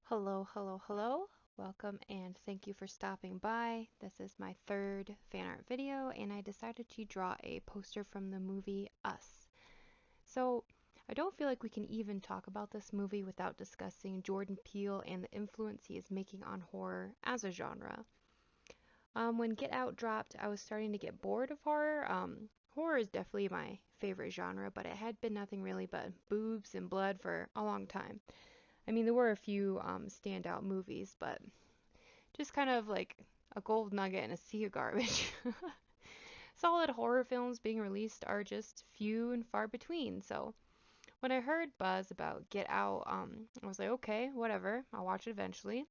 Hello, hello, hello. Welcome and thank you for stopping by. This is my third fan art video, and I decided to draw a poster from the movie Us. So, I don't feel like we can even talk about this movie without discussing Jordan Peele and the influence he is making on horror as a genre. When Get Out dropped, I was starting to get bored of horror. Horror is definitely my favorite genre, but it had been nothing really but boobs and blood for a long time. I mean, there were a few standout movies, but just kind of like a gold nugget in a sea of garbage. Solid horror films being released are just few and far between. So when I heard buzz about Get Out, I was like, okay, whatever, I'll watch it eventually.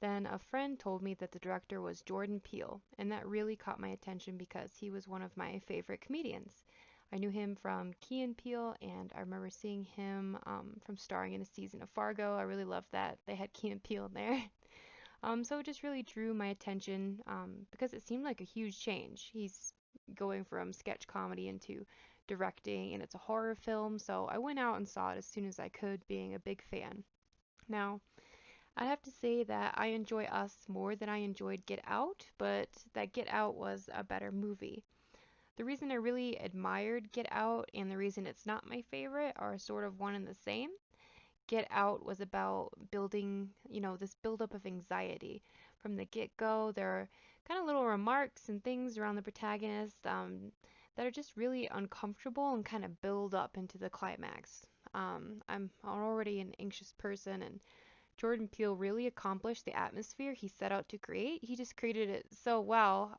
Then a friend told me that the director was Jordan Peele, and that really caught my attention because he was one of my favorite comedians. I knew him from Key and Peele, and I remember seeing him from starring in a season of Fargo. I really loved that they had Key and Peele in there. So it just really drew my attention because it seemed like a huge change. He's going from sketch comedy into directing, and it's a horror film. So I went out and saw it as soon as I could, being a big fan. Now, I have to say that I enjoy Us more than I enjoyed Get Out, but that Get Out was a better movie. The reason I really admired Get Out and the reason it's not my favorite are sort of one and the same. Get Out was about building, this buildup of anxiety. From the get go, there are kind of little remarks and things around the protagonist that are just really uncomfortable and kind of build up into the climax. I'm already an anxious person, and Jordan Peele really accomplished the atmosphere he set out to create. He just created it so well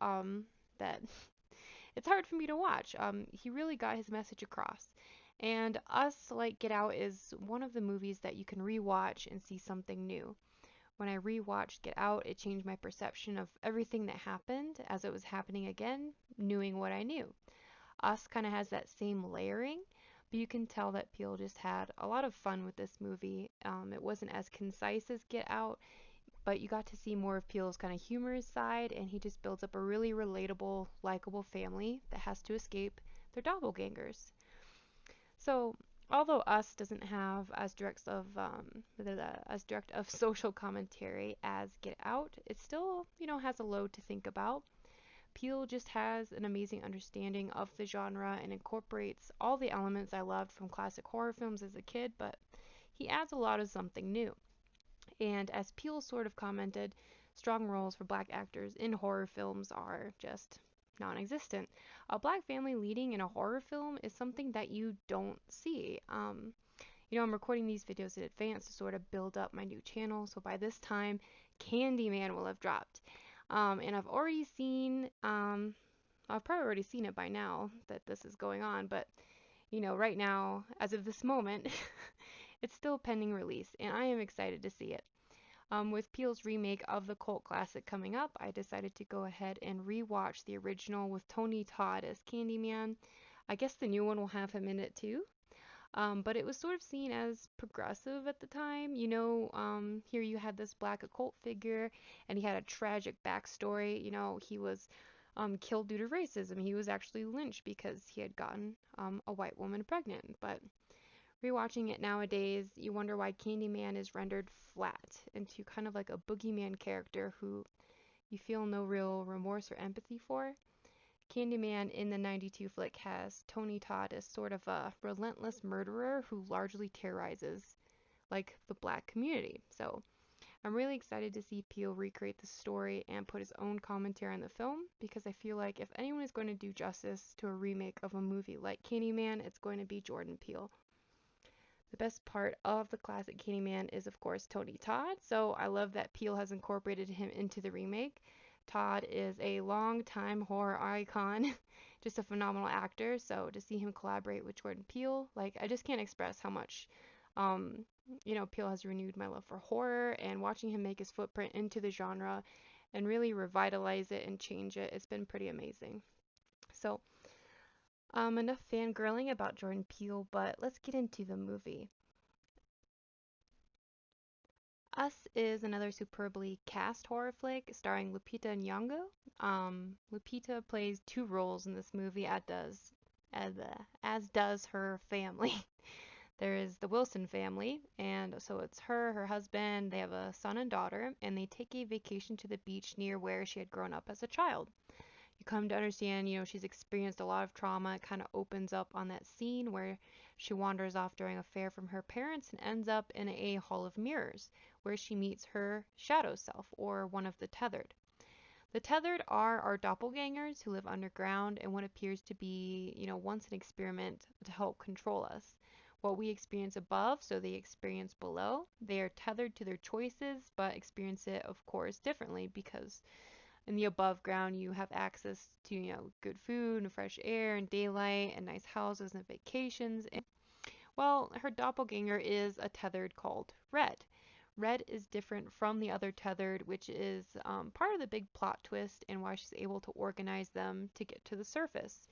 that it's hard for me to watch. He really got his message across. And Us, like Get Out, is one of the movies that you can rewatch and see something new. When I rewatched Get Out, it changed my perception of everything that happened as it was happening again, knowing what I knew. Us kind of has that same layering, but you can tell that Peele just had a lot of fun with this movie. It wasn't as concise as Get Out, but you got to see more of Peele's kind of humorous side, and he just builds up a really relatable, likable family that has to escape their doppelgangers. So, although Us doesn't have as direct of social commentary as Get Out, it still, has a load to think about. Peele just has an amazing understanding of the genre and incorporates all the elements I loved from classic horror films as a kid, but he adds a lot of something new. And as Peele sort of commented, strong roles for black actors in horror films are just non existent. A black family leading in a horror film is something that you don't see. I'm recording these videos in advance to sort of build up my new channel, so by this time, Candyman will have dropped. And I've probably already seen it by now that this is going on, but right now, as of this moment, it's still pending release, and I am excited to see it. With Peele's remake of the cult classic coming up, I decided to go ahead and rewatch the original with Tony Todd as Candyman. I guess the new one will have him in it too. But it was sort of seen as progressive at the time. Here you had this black occult figure, and he had a tragic backstory. He was killed due to racism. He was actually lynched because he had gotten a white woman pregnant. But rewatching it nowadays, you wonder why Candyman is rendered flat into kind of like a boogeyman character who you feel no real remorse or empathy for. Candyman in the 92 flick has Tony Todd as sort of a relentless murderer who largely terrorizes like the black community. So I'm really excited to see Peele recreate the story and put his own commentary on the film because I feel like if anyone is going to do justice to a remake of a movie like Candyman, it's going to be Jordan Peele. The best part of the classic Candyman is, of course, Tony Todd, so I love that Peele has incorporated him into the remake. Todd is a long-time horror icon, just a phenomenal actor, so to see him collaborate with Jordan Peele, like, I just can't express how much, um, Peele has renewed my love for horror, and watching him make his footprint into the genre and really revitalize it and change it, it's been pretty amazing. So, enough fangirling about Jordan Peele, but let's get into the movie. Us is another superbly cast horror flick starring Lupita Nyong'o. Lupita plays two roles in this movie, as does her family. There is the Wilson family, and so it's her, her husband, they have a son and daughter, and they take a vacation to the beach near where she had grown up as a child. You come to understand, she's experienced a lot of trauma. It kind of opens up on that scene where she wanders off during a fair from her parents and ends up in a hall of mirrors where she meets her shadow self, or one of the tethered. The tethered are our doppelgangers who live underground in what appears to be, once an experiment to help control us. What we experience above, so they experience below. They are tethered to their choices, but experience it, of course, differently because in the above ground you have access to, good food and fresh air and daylight and nice houses and vacations. And, well, her doppelganger is a tethered called Red. Red is different from the other tethered, which is part of the big plot twist and why she's able to organize them to get to the surface.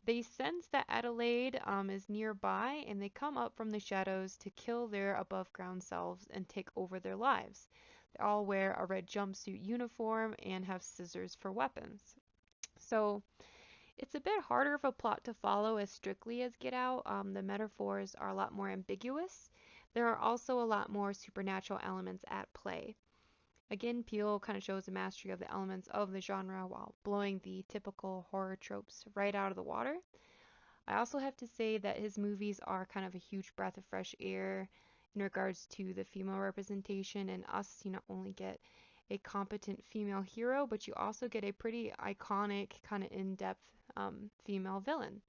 They sense that Adelaide is nearby and they come up from the shadows to kill their above ground selves and take over their lives. They all wear a red jumpsuit uniform and have scissors for weapons. So it's a bit harder of a plot to follow as strictly as Get Out. The metaphors are a lot more ambiguous. There are also a lot more supernatural elements at play. Again, Peele kind of shows a mastery of the elements of the genre while blowing the typical horror tropes right out of the water. I also have to say that his movies are kind of a huge breath of fresh air in regards to the female representation, and Us, you not only get a competent female hero, but you also get a pretty iconic, kind of in-depth female villain.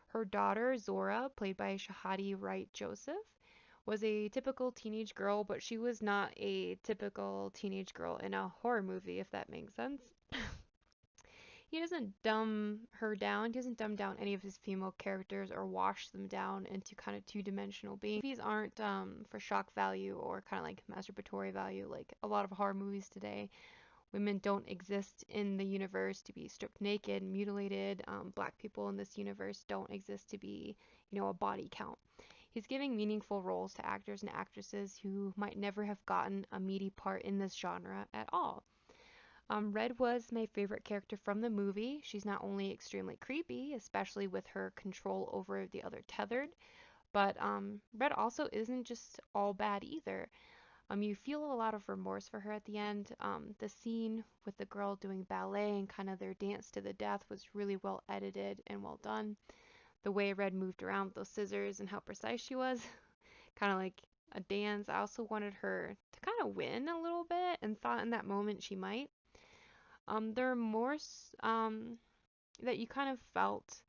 Her daughter, Zora, played by Shahadi Wright Joseph, was a typical teenage girl, but she was not a typical teenage girl in a horror movie, if that makes sense. He doesn't dumb her down. He doesn't dumb down any of his female characters or wash them down into kind of two-dimensional beings. Movies aren't for shock value or kind of like masturbatory value like a lot of horror movies today. Women don't exist in the universe to be stripped naked, mutilated. Black people in this universe don't exist to be, a body count. He's giving meaningful roles to actors and actresses who might never have gotten a meaty part in this genre at all. Red was my favorite character from the movie. She's not only extremely creepy, especially with her control over the other tethered, but Red also isn't just all bad either. You feel a lot of remorse for her at the end. The scene with the girl doing ballet and kind of their dance to the death was really well edited and well done. The way Red moved around with those scissors and how precise she was, kind of like a dance. I also wanted her to kind of win a little bit and thought in that moment she might. There are more that you kind of felt,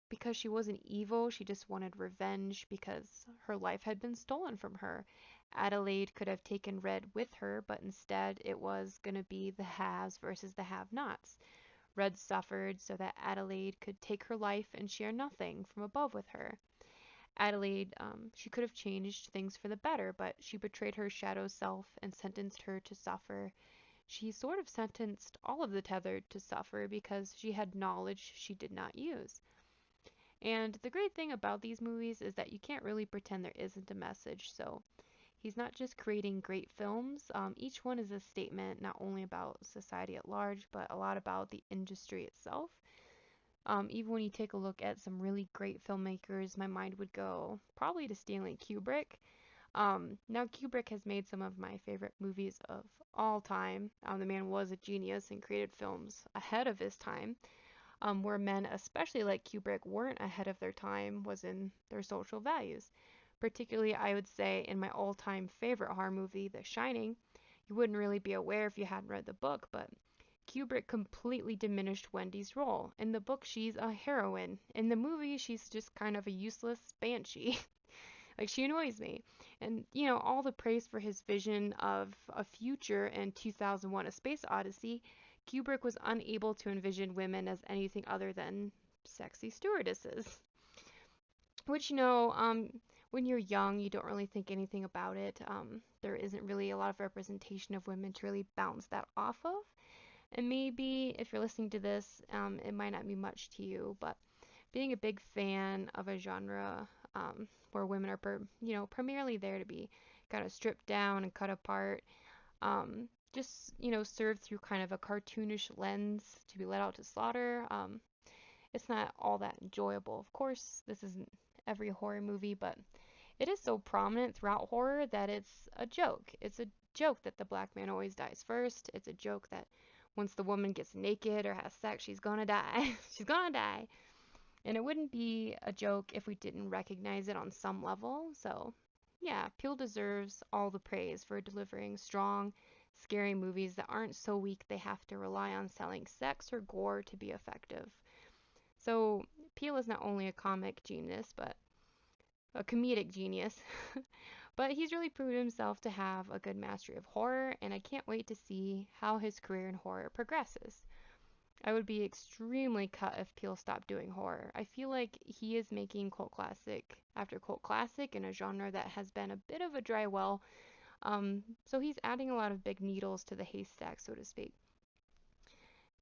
because she wasn't evil, she just wanted revenge because her life had been stolen from her. Adelaide could have taken Red with her, but instead it was going to be the haves versus the have-nots. Red suffered so that Adelaide could take her life and share nothing from above with her. Adelaide, she could have changed things for the better, but she betrayed her shadow self and sentenced her to suffer. She sort of sentenced all of the tethered to suffer because she had knowledge she did not use. And the great thing about these movies is that you can't really pretend there isn't a message. So he's not just creating great films, each one is a statement not only about society at large, but a lot about the industry itself. Even when you take a look at some really great filmmakers, my mind would go probably to Stanley Kubrick. Now, Kubrick has made some of my favorite movies of all time. The man was a genius and created films ahead of his time. Where men, especially like Kubrick, weren't ahead of their time was in their social values. Particularly, I would say, in my all time favorite horror movie, The Shining. You wouldn't really be aware if you hadn't read the book, but Kubrick completely diminished Wendy's role. In the book, she's a heroine. In the movie, she's just kind of a useless banshee. Like, she annoys me. And, all the praise for his vision of a future in 2001 A Space Odyssey, Kubrick was unable to envision women as anything other than sexy stewardesses. Which, when you're young, you don't really think anything about it. There isn't really a lot of representation of women to really bounce that off of. And maybe if you're listening to this, it might not mean much to you, but being a big fan of a genre where women are, primarily there to be kind of stripped down and cut apart, just, served through kind of a cartoonish lens to be let out to slaughter. It's not all that enjoyable. Of course, this isn't every horror movie, but it is so prominent throughout horror that it's a joke. It's a joke that the black man always dies first. It's a joke that once the woman gets naked or has sex, she's gonna die. She's gonna die. And it wouldn't be a joke if we didn't recognize it on some level. So, yeah, Peele deserves all the praise for delivering strong, scary movies that aren't so weak they have to rely on selling sex or gore to be effective. So, Peele is not only a comic genius, but a comedic genius, but he's really proven himself to have a good mastery of horror, and I can't wait to see how his career in horror progresses. I would be extremely cut if Peele stopped doing horror. I feel like he is making cult classic after cult classic in a genre that has been a bit of a dry well. So he's adding a lot of big needles to the haystack, so to speak.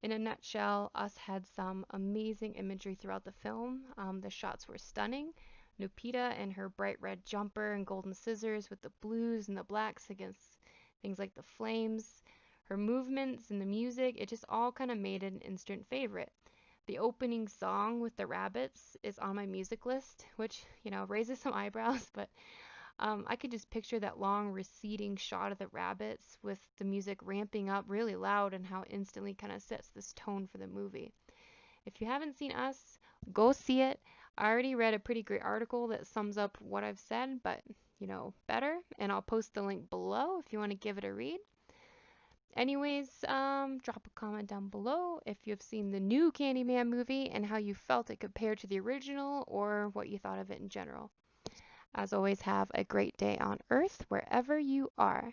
In a nutshell, Us had some amazing imagery throughout the film. The shots were stunning. Lupita and her bright red jumper and golden scissors with the blues and the blacks against things like the flames, her movements and the music, it just all kind of made it an instant favorite. The opening song with the rabbits is on my music list, which, raises some eyebrows, but I could just picture that long receding shot of the rabbits with the music ramping up really loud and how it instantly kind of sets this tone for the movie. If you haven't seen Us, go see it. I already read a pretty great article that sums up what I've said, but better, and I'll post the link below if you want to give it a read. Anyways, drop a comment down below if you've seen the new Candyman movie and how you felt it compared to the original or what you thought of it in general. As always, have a great day on Earth wherever you are.